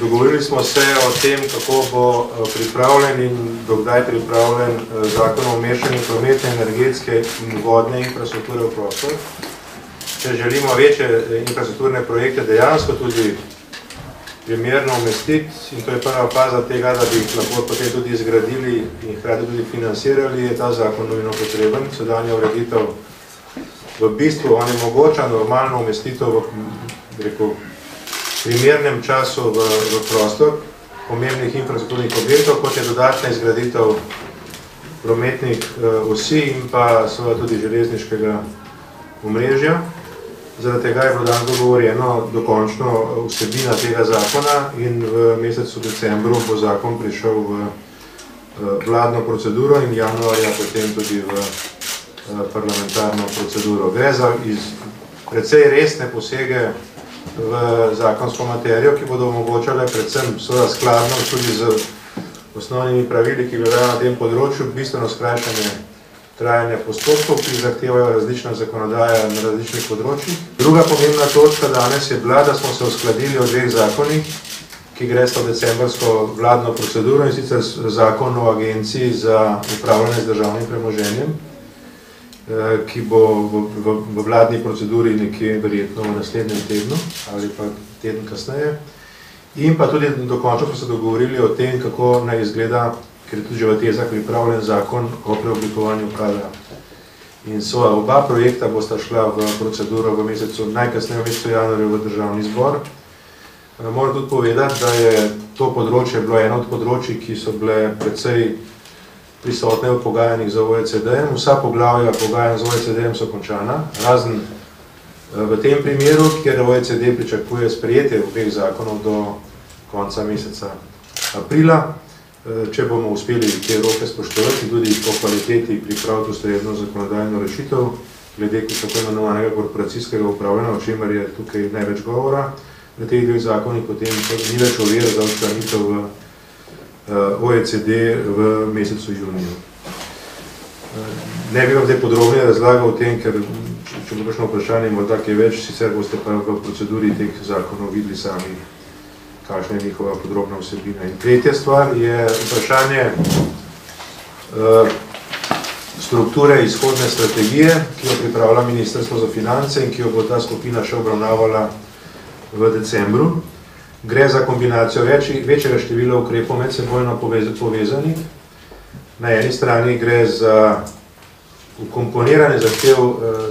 Dogovorili smo se o tem, kako bo pripravljen in dokdaj pripravljen zakon o mešanju prometne, energetske in vodne infrastrukture v prostor. Če želimo večje infrastrukturne projekte dejansko tudi primerno umestiti, in to je prva faza tega, da bi jih lahko potem tudi zgradili in hkrati tudi financirali, je ta zakon nujno potreben. Sedanja ureditev v bistvu onemogoča normalno umestitev v primernem času v prostor pomembnih infrastrukturnih objektov, kot je dodatna izgraditev prometnih osi in pa seveda tudi železniškega omrežja. Zaradi tega je bilo danes dogovorjeno dokončno vsebina tega zakona in v mesecu decembru bo zakon prišel v vladno proceduro in januarja potem tudi v parlamentarno proceduro. Gre za precej resne posege v zakonsko materijo, ki bodo omogočale predvsem skladno tudi z osnovnimi pravili, ki veljajo na tem področju, bistveno skrajšanje trajanja postopkov, ki zahtevajo različna zakonodaja na različnih področjih. Druga pomembna točka danes je bila, da smo se uskladili o dveh zakonih, ki gresta v decembrsko vladno proceduro, in sicer zakon o agenciji za upravljanje z državnim premoženjem, ki bo v vladni proceduri nekje verjetno v naslednjem tednu ali pa teden kasneje. In pa tudi dokončno smo se dogovorili o tem, kako naj izgleda, ker je tudi že v tezah pripravljen zakon o preoblikovanju kadra. In oba projekta bosta šla v proceduro najkasneje v mesecu januarju v državni zbor. Moram tudi povedati, da je to področje bilo eno od področij, ki so bile precej prisotne v pogajanjih z OECD-em. Vsa poglavja pogajanj z OECD-em so končana, razen v tem primeru, kjer OECD pričakuje sprejetje obeh zakonov do konca meseca aprila. Če bomo uspeli te roke spoštovati, tudi po kvaliteti pripraviti ustrezno zakonodajno rešitev, glede tako imenovanega korporacijskega upravljanja, o čemer je tukaj največ govora, v teh dveh zakonih potem ni več ovir za odstranitev v OECD v mesecu juniju. Ne bi vam zdaj podrobneje razlagal o tem, ker če bo kakšno vprašanje morda kaj več, sicer boste pa v proceduri teh zakonov videli sami, kakšna je njihova podrobna vsebina. In tretja stvar je vprašanje strukture izhodne strategije, ki jo pripravlja Ministrstvo za finance in ki jo bo ta skupina še obravnavala v decembru. Gre za kombinacijo večjega števila ukrepov medsebojno povezanih. Na eni strani gre za ukomponiranje zahtev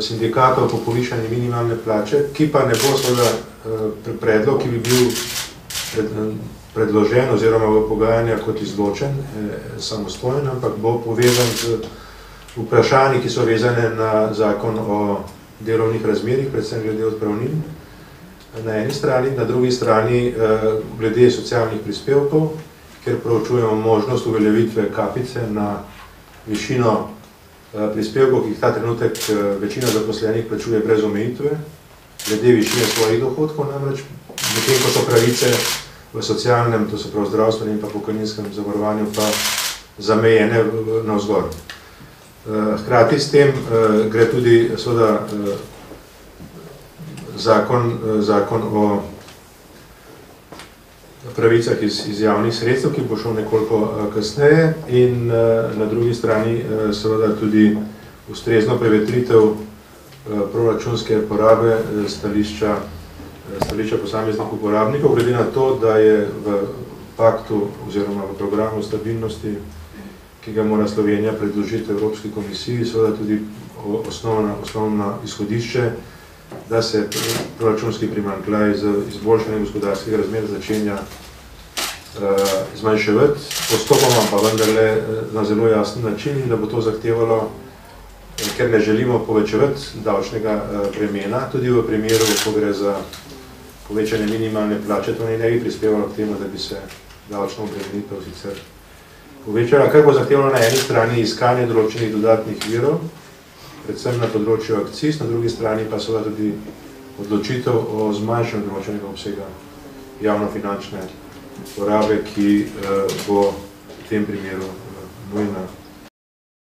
sindikatov po povišanju minimalne plače, ki pa ne bo seveda predlog, ki bi bil predložen oziroma v pogajanja kot izločen, samostojen, ampak bo povezan z vprašanji, ki so vezane na zakon o delovnih razmerjih, predvsem glede odpravnin. Na eni strani, na drugi strani glede socialnih prispevkov, kjer proučujemo možnost uveljavitve kapice na višino prispevkov, ki jih ta trenutek večina zaposlenih plačuje brez omejitve, glede višine svojih dohodkov namreč, medtem ko so pravice v socialnem, to se pravi zdravstvenem in pa pokojninskem zavarovanju pa zamejene navzgor. Hkrati s tem gre tudi seveda zakon o pravicah iz javnih sredstev, ki bo šel nekoliko kasneje, in na drugi strani seveda tudi ustrezno prevetritev proračunske porabe stališča posameznih uporabnikov, glede na to, da je v paktu oziroma v programu stabilnosti, ki ga mora Slovenija predložiti Evropski komisiji, seveda tudi osnovno izhodišče, da se proračunski primanjkljaj z izboljšanjem gospodarskega razmera začenja zmanjševati, postopoma pa vendarle na zelo jasen način, in da bo to zahtevalo, ker ne želimo povečevati davčnega bremena, tudi v primeru, ko gre za povečanje minimalne plače, to ne bi prispevalo k temu, da bi se davčno obremenitev sicer povečala, kar bo zahtevalo na eni strani iskanje določenih dodatnih virov, predvsem na področju akciz, na drugi strani pa seveda tudi odločitev o zmanjšanju določenega obsega javnofinančne porabe, ki bo v tem primeru nujna.